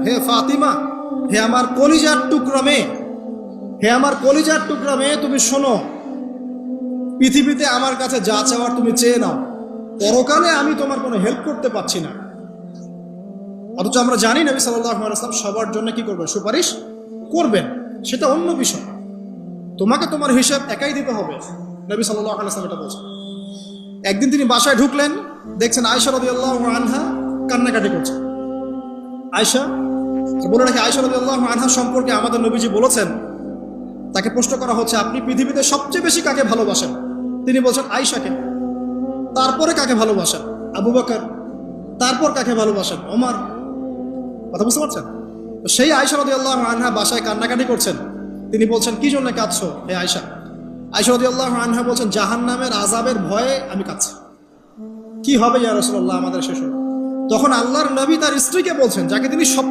হে ফাতিমা, হে আমার কলিজার টুকরা মেয়ে, হে আমার কলিজার টুকরা মেয়ে, তুমি শোনো, পৃথিবীতে আমার কাছে যা চাওয়ার তুমি চেয়ে নাও, পরকালে আমি তোমার কোনো হেল্প করতে পারছি না। অথচ আমরা জানি নবী সাল্লাল্লাহু আলাইহি ওয়াসাল্লাম সবার জন্য কি করবেন? সুপারিশ করবেন, সেটা অন্য বিষয়। তোমাকে তোমার হিসাব একাই দিতে হবে, নবী সাল্লাল্লাহু আলাইহি ওয়াসাল্লাম এটা বলছেন। একদিন তিনি বাসায় ঢুকলেন, দেখছেন আয়েশা রাদিয়াল্লাহু আনহা কান্নাকাটি করছে। আয়েশা, বলে রাখি, আয়েশা রাদিয়াল্লাহু আনহা সম্পর্কে আমাদের নবীজি বলেছেন, তাকে প্রশ্ন করা হচ্ছে আপনি পৃথিবীতে সবচেয়ে বেশি কাকে ভালোবাসেন? তিনি বলছেন আয়েশাকে। তারপরে কাকে ভালোবাসেন? আবু বকর। তারপর কাকে ভালোবাসেন? ওমর। কথা বুঝতে পারছেন? তো সেই আয়েশা রাদিয়াল্লাহু আনহা বাসায় কান্নাকাটি করছেন। তিনি বলছেন, কি জন্য কাঁদছো হে আয়েশা? আয়েশা রাদিয়াল্লাহু আনহা বলছেন, জাহান্নামের আযাবের ভয়ে আমি কাঁদছি। কি হবে ইয়া রাসূলুল্লাহ আমাদের শেষ? তখন আল্লাহর নবী তার স্ত্রীকে বলছেন, যাকে তিনি সব